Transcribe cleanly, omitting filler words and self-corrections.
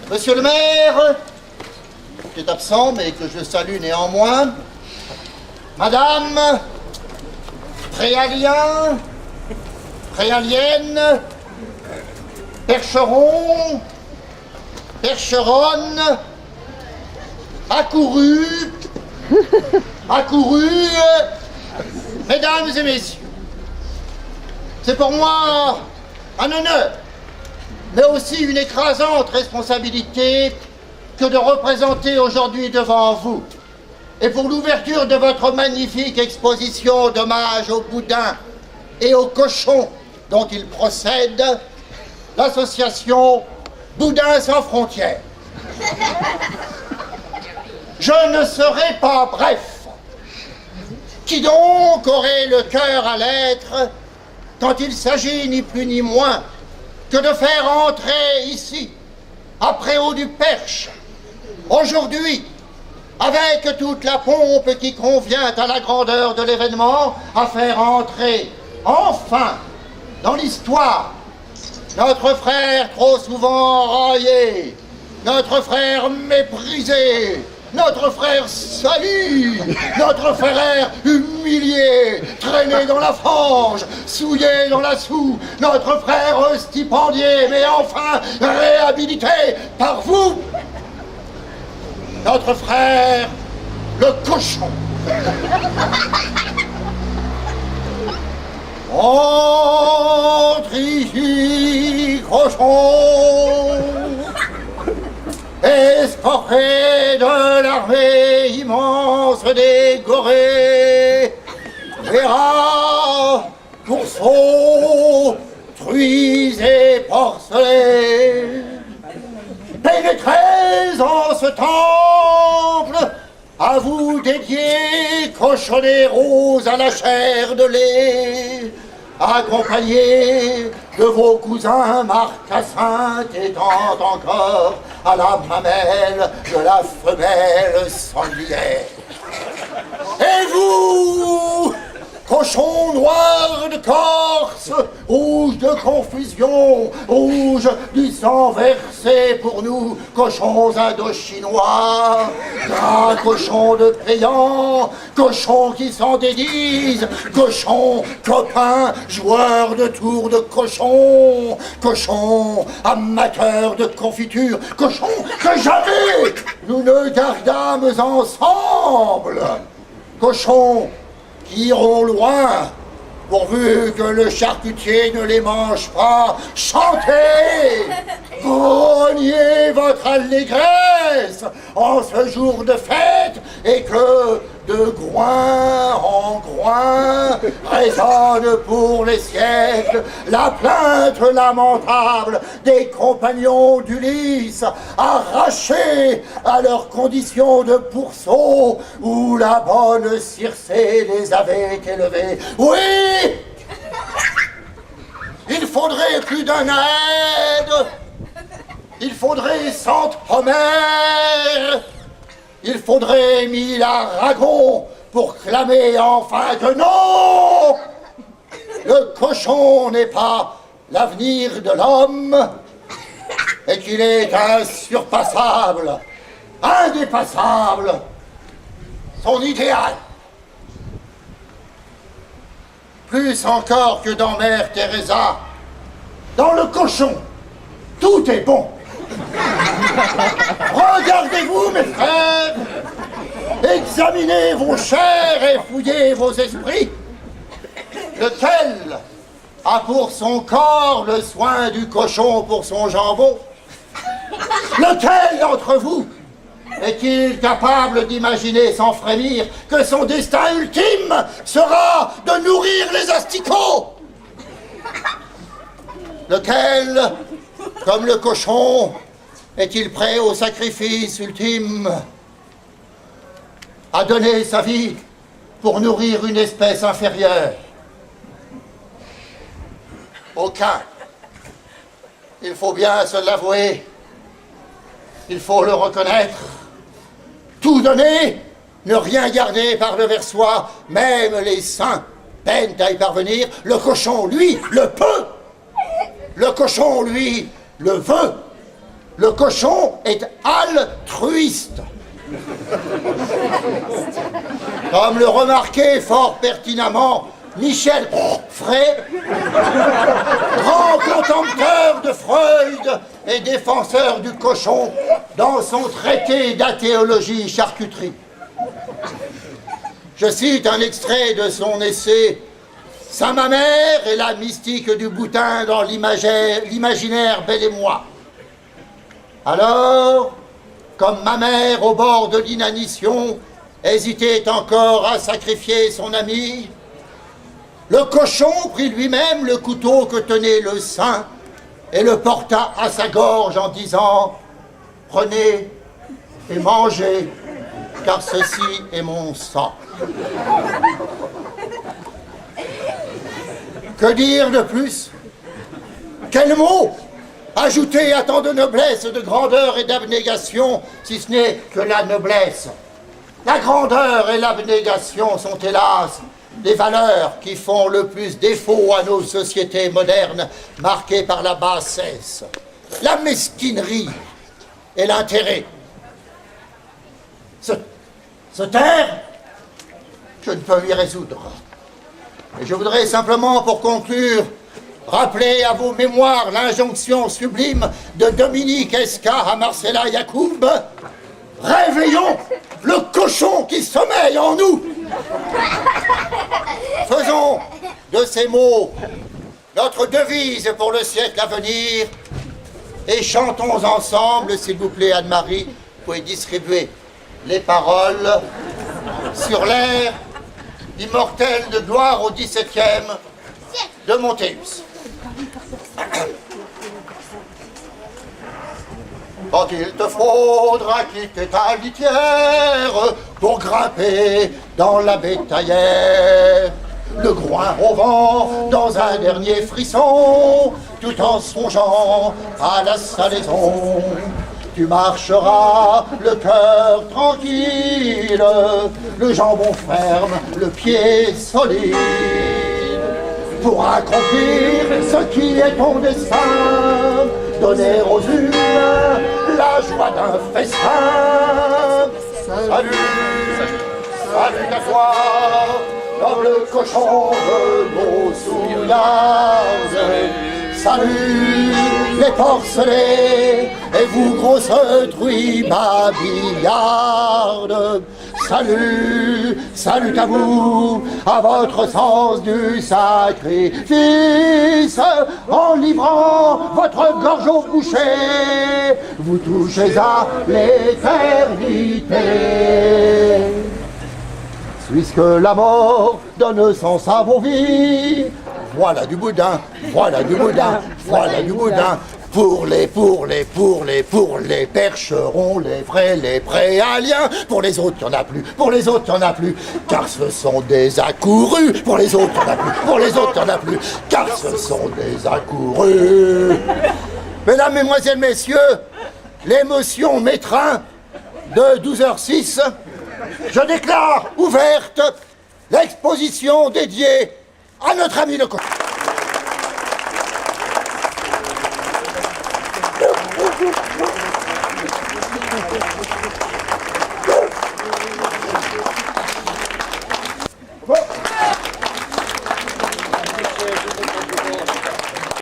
Monsieur le maire, qui est absent, mais que je salue néanmoins, Madame, Préalien, Préalienne, Percheron, Percheronne, accouru, mesdames et messieurs, c'est pour moi un honneur, mais aussi une écrasante responsabilité que de représenter aujourd'hui devant vous, et pour l'ouverture de votre magnifique exposition d'hommage aux boudins et aux cochons dont ils procèdent, l'association Boudins sans frontières. Je ne serai pas bref. Qui donc aurait le cœur à l'être quand il s'agit ni plus ni moins que de faire entrer ici, à Préau-du-Perche, aujourd'hui, avec toute la pompe qui convient à la grandeur de l'événement, à faire entrer, enfin, dans l'histoire, notre frère trop souvent raillé, notre frère méprisé, notre frère sali, notre frère humilié, traîné dans la fange, souillé dans la soue, notre frère stipendié, mais enfin réhabilité par vous, notre frère le cochon. Entre ici, cochon, escorté de l'armée immense des Gorées, verra, pourceaux, truies et porcelets, pénétrez en ce temple, à vous dédier, cochonnets roses à la chair de lait, accompagnés de vos cousins marcassins étant encore à la mamelle de la femelle sanglière. Et vous, cochons noirs de Corse, rouges de confusion, rouges du sang versé pour nous, cochons indochinois, gras cochons de payants, cochons qui s'en dédisent, cochons copains, joueurs de tours de cochons, cochons amateurs de confiture, cochons que jamais nous ne gardâmes ensemble, cochons qui iront loin, pourvu que le charcutier ne les mange pas. Chantez, grognez votre allégresse en ce jour de fête, et que de groin en groin résonne pour les siècles la plainte lamentable des compagnons d'Ulysse, arrachés à leurs conditions de pourceaux où la bonne Circé les avait élevés. Oui, il faudrait plus d'un aide, il faudrait 100 Homères, il faudrait 1000 Aragons pour clamer enfin que non, le cochon n'est pas l'avenir de l'homme et qu'il est insurpassable, indépassable, son idéal. Plus encore que dans Mère Teresa, dans le cochon, tout est bon. Regardez-vous, mes frères, examinez vos chairs et fouillez vos esprits. Lequel a pour son corps le soin du cochon pour son jambon? Lequel d'entre vous est-il capable d'imaginer sans frémir que son destin ultime sera de nourrir les asticots? Lequel, comme le cochon, est-il prêt au sacrifice ultime, à donner sa vie pour nourrir une espèce inférieure? Aucun. Il faut bien se l'avouer. Il faut le reconnaître. Tout donner, ne rien garder par-devers soi, même les saints peinent à y parvenir. Le cochon, lui, le peut. Le cochon, lui, le veut. Le cochon est altruiste. Comme le remarquait fort pertinemment Michel Frey, grand contempteur de Freud et défenseur du cochon dans son traité d'athéologie charcuterie. Je cite un extrait de son essai « Saint-Mamère et la mystique du boutin dans l'imaginaire bel et moi ». Alors, comme ma mère au bord de l'inanition hésitait encore à sacrifier son ami, le cochon prit lui-même le couteau que tenait le saint et le porta à sa gorge en disant « Prenez et mangez, car ceci est mon sang. » Que dire de plus? Quel mot ajouter à tant de noblesse, de grandeur et d'abnégation, si ce n'est que la noblesse? La grandeur et l'abnégation sont hélas des valeurs qui font le plus défaut à nos sociétés modernes marquées par la bassesse, la mesquinerie et l'intérêt. Se taire, je ne peux m'y résoudre. Et je voudrais simplement, pour conclure, rappeler à vos mémoires l'injonction sublime de Dominique Esca à Marcella Yacoub. Réveillons le cochon qui sommeille en nous. Faisons de ces mots notre devise pour le siècle à venir et chantons ensemble, s'il vous plaît, Anne-Marie, vous pouvez distribuer les paroles sur l'air immortel de gloire au XVIIe de Montéus. Quand il te faudra quitter ta litière pour grimper dans la bétaillère, le groin au vent dans un dernier frisson, tout en songeant à la salaison. Tu marcheras le cœur tranquille, le jambon ferme, le pied solide, pour accomplir ce qui est ton destin, donner aux unes la joie d'un festin. Salut, salut à toi, noble cochon de nos souillards. Salut les porcelets et vous grosses truies babillardes. Salut, salut à vous, à votre sens du sacrifice. En livrant votre gorge au boucher, vous touchez à l'éternité. Puisque la mort donne sens à vos vies, voilà du boudin, voilà du boudin, voilà du boudin. Pour les percherons, les vrais, les préaliens. Pour les autres, il n'y en a plus, pour les autres, il n'y en a plus, car ce sont des accourus. Pour les autres, il n'y en a plus, pour les autres, il n'y en a plus, car ce sont des accourus. Mesdames, Mesdemoiselles, Messieurs, l'émotion m'étreint de 12h06. Je déclare ouverte l'exposition dédiée à notre ami le cochon.